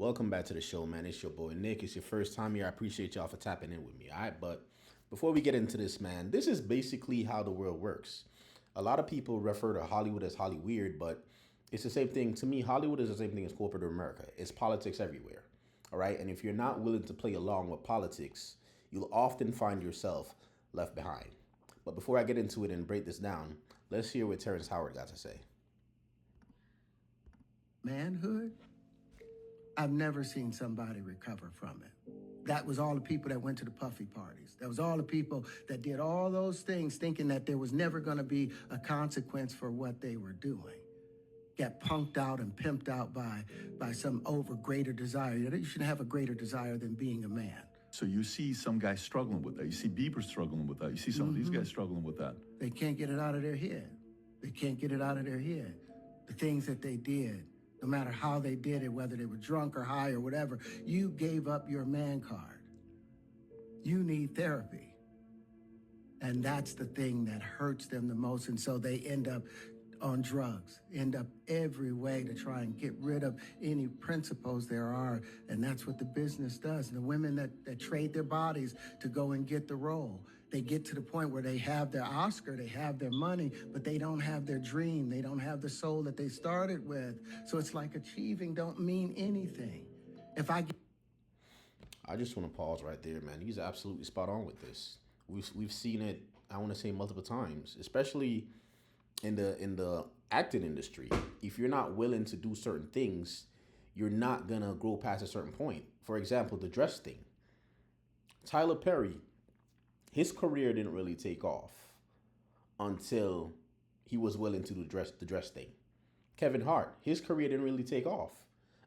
Welcome back to the show, man. It's your boy Nick. It's your first time here. I appreciate y'all for tapping in with me. All right, but before we get into this, man, this is basically how the world works. A lot of people refer to Hollywood as Hollyweird, but it's the same thing. To me, Hollywood is the same thing as corporate America. It's politics everywhere. All right, and if you're not willing to play along with politics, you'll often find yourself left behind. But before I get into it and break this down, let's hear what Terrence Howard got to say. Manhood, I've never seen somebody recover from it. That was all the people that went to the puffy parties. That was all the people that did all those things thinking that there was never going to be a consequence for what they were doing. Get punked out and pimped out by some over greater desire. You shouldn't have a greater desire than being a man. So you see some guys struggling with that. You see Bieber struggling with that. You see some of these guys struggling with that. They can't get it out of their head. They can't get it out of their head. The things that they did, no matter how they did it, whether they were drunk or high or whatever, you gave up your man card. You need therapy. And that's the thing that hurts them the most. And so they end up on drugs, end up every way to try and get rid of any principles there are. And that's what the business does. And the women that trade their bodies to go and get the role, they get to the point where they have their Oscar, they have their money, but they don't have their dream. They don't have the soul that they started with. So it's like achieving don't mean anything. I just want to pause right there, man. He's absolutely spot on with this. We've seen it, I want to say multiple times, especially in the acting industry. If you're not willing to do certain things, you're not gonna grow past a certain point. For example, the dress thing. Tyler Perry, his career didn't really take off until he was willing to do the dress thing. Kevin Hart, his career didn't really take off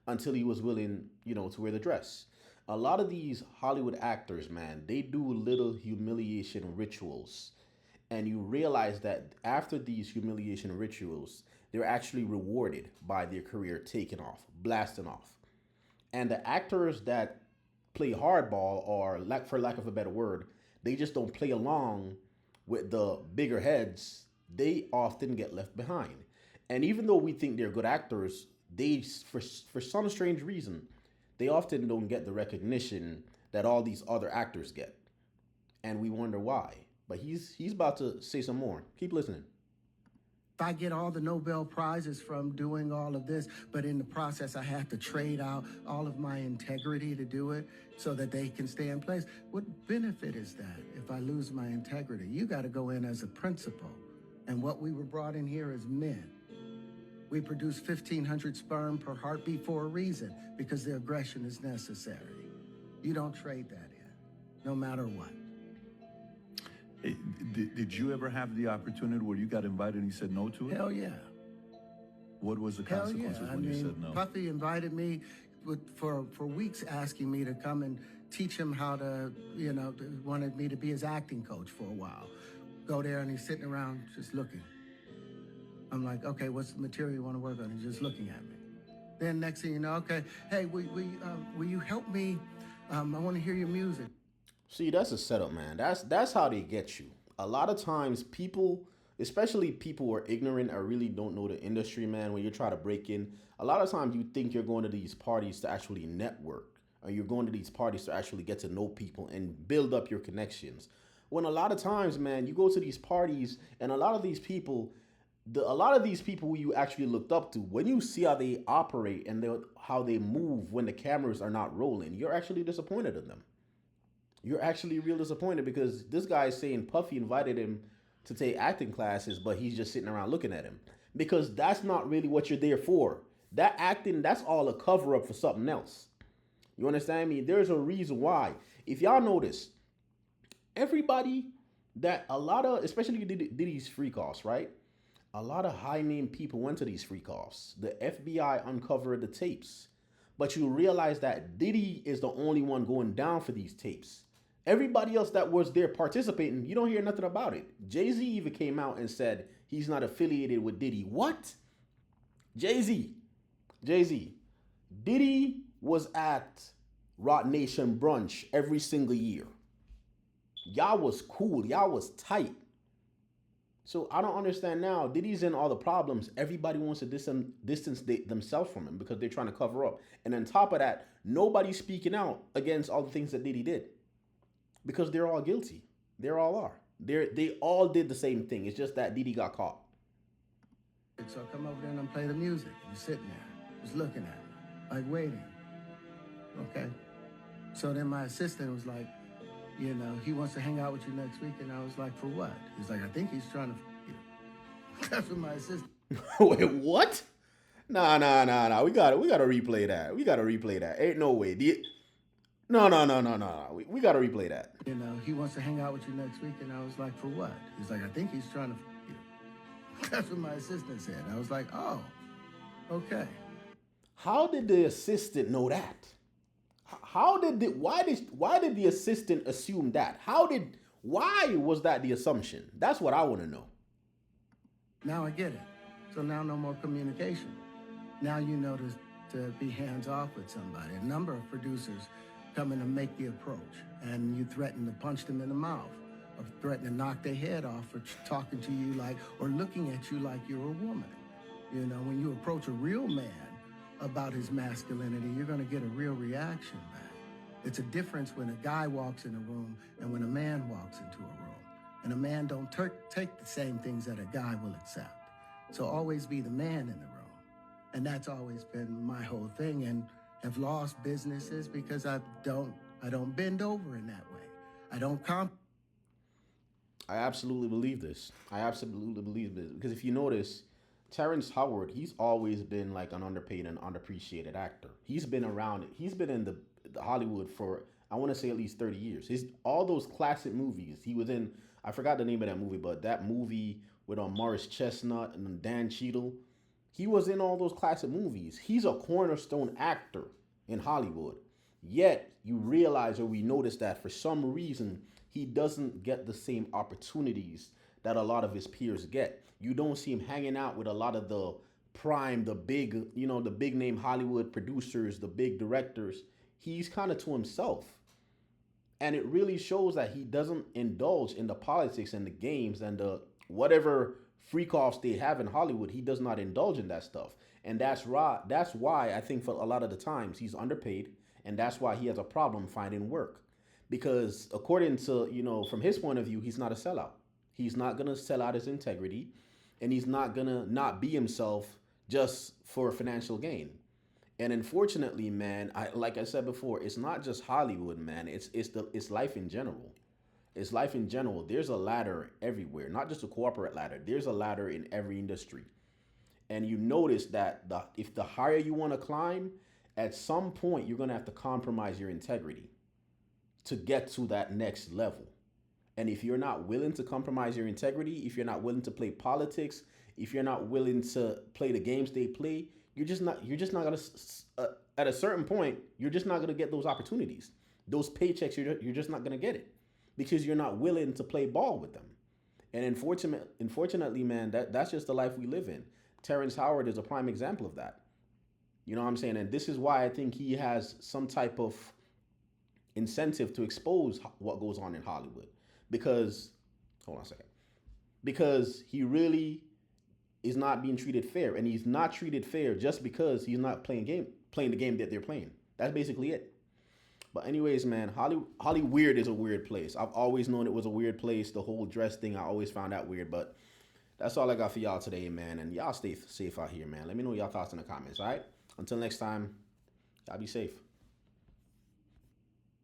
until he was willing, to wear the dress. A lot of these Hollywood actors, man, they do little humiliation rituals. And you realize that after these humiliation rituals, they're actually rewarded by their career taking off, blasting off. And the actors that play hardball, or for lack of a better word, they just don't play along with the bigger heads, they often get left behind. And even though we think they're good actors, they, for some strange reason, they often don't get the recognition that all these other actors get. And we wonder why. But he's about to say some more. Keep listening. If I get all the Nobel Prizes from doing all of this, but in the process I have to trade out all of my integrity to do it so that they can stay in place, what benefit is that if I lose my integrity? You got to go in as a principal. And what we were brought in here as men. We produce 1,500 sperm per heartbeat for a reason, because the aggression is necessary. You don't trade that in, no matter what. Hey, did you ever have the opportunity where you got invited and you said no to it? Hell yeah. What was the Hell consequences yeah. when you said no? Puffy invited me for weeks, asking me to come and teach him how to, wanted me to be his acting coach for a while. Go there and he's sitting around just looking. I'm like, okay, what's the material you want to work on? He's just looking at me. Then next thing you know, okay, hey, will you help me? I want to hear your music. See, that's a setup, man. That's how they get you. A lot of times people, especially people who are ignorant or really don't know the industry, man, when you try to break in, a lot of times you think you're going to these parties to actually network, or you're going to these parties to actually get to know people and build up your connections. When a lot of times, man, you go to these parties and a lot of these people who you actually looked up to, when you see how they operate and how they move when the cameras are not rolling, you're actually disappointed in them. You're actually real disappointed, because this guy is saying Puffy invited him to take acting classes, but he's just sitting around looking at him. Because that's not really what you're there for. That acting, that's all a cover up for something else. You understand me? There's a reason why. If y'all notice, everybody especially these freak offs, right? A lot of high name people went to these freak offs. The FBI uncovered the tapes. But you realize that Diddy is the only one going down for these tapes. Everybody else that was there participating, you don't hear nothing about it. Jay-Z even came out and said he's not affiliated with Diddy. What? Jay-Z. Diddy was at Rock Nation brunch every single year. Y'all was cool. Y'all was tight. So I don't understand now. Diddy's in all the problems. Everybody wants to distance themselves from him because they're trying to cover up. And on top of that, nobody's speaking out against all the things that Diddy did because they're all guilty. They all are. They all did the same thing. It's just that Diddy got caught. So I come over there and I play the music. You're sitting there, just looking at me, like waiting. Okay. So then my assistant was like, you know, he wants to hang out with you next week. And I was like, for what? He's like, I think he's trying to f you. That's what my assistant. Wait, what? Nah. We gotta replay that. We gotta replay that. Ain't no way. No. We gotta replay that. You know, he wants to hang out with you next week. And I was like, for what? He's like, I think he's trying to f you. That's what my assistant said. I was like, oh, okay. How did the assistant know that? Why did the assistant assume that? Why was that the assumption? That's what I want to know. Now I get it. So now no more communication. Now you know to be hands off with somebody. A number of producers come in and make the approach, and you threaten to punch them in the mouth, or threaten to knock their head off for talking to you like, or looking at you like you're a woman. You know, when you approach a real man about his masculinity, you're going to get a real reaction back. It's a difference when a guy walks in a room and when a man walks into a room. And a man don't take the same things that a guy will accept. So always be the man in the room. And that's always been my whole thing, and have lost businesses because I don't bend over in that way. I don't I absolutely believe this. Because if you notice, Terrence Howard, he's always been like an underpaid and underappreciated actor. He's been around it. He's been in the Hollywood for, I want to say, at least 30 years. All those classic movies. He was in, I forgot the name of that movie, but that movie with Morris Chestnut and Dan Cheadle, he was in all those classic movies. He's a cornerstone actor in Hollywood. Yet, you realize or we notice that for some reason, he doesn't get the same opportunities that a lot of his peers get. You don't see him hanging out with a lot of the prime, the big name Hollywood producers, the big directors. He's kind of to himself. And it really shows that he doesn't indulge in the politics and the games and the whatever freak-offs they have in Hollywood. He does not indulge in that stuff. And that's why I think for a lot of the times he's underpaid, and that's why he has a problem finding work. Because according to, from his point of view, he's not a sellout. He's not going to sell out his integrity, and he's not going to not be himself just for financial gain. And unfortunately, man, like I said before, it's not just Hollywood, man. It's life in general. It's life in general. There's a ladder everywhere, not just a corporate ladder. There's a ladder in every industry. And you notice that if the higher you want to climb, at some point you're going to have to compromise your integrity to get to that next level. And if you're not willing to compromise your integrity, if you're not willing to play politics, if you're not willing to play the games they play, you're just not gonna. At a certain point, you're just not gonna get those opportunities, those paychecks. You're just not gonna get it because you're not willing to play ball with them. And unfortunately, man, that's just the life we live in. Terrence Howard is a prime example of that. You know what I'm saying? And this is why I think he has some type of incentive to expose what goes on in Hollywood. Because, hold on a second. Because he really is not being treated fair, and he's not treated fair just because he's not playing the game that they're playing. That's basically it. But anyways, man, Hollyweird is a weird place. I've always known it was a weird place. The whole dress thing, I always found that weird. But that's all I got for y'all today, man. And y'all stay safe out here, man. Let me know your thoughts in the comments, all right? Until next time, y'all be safe.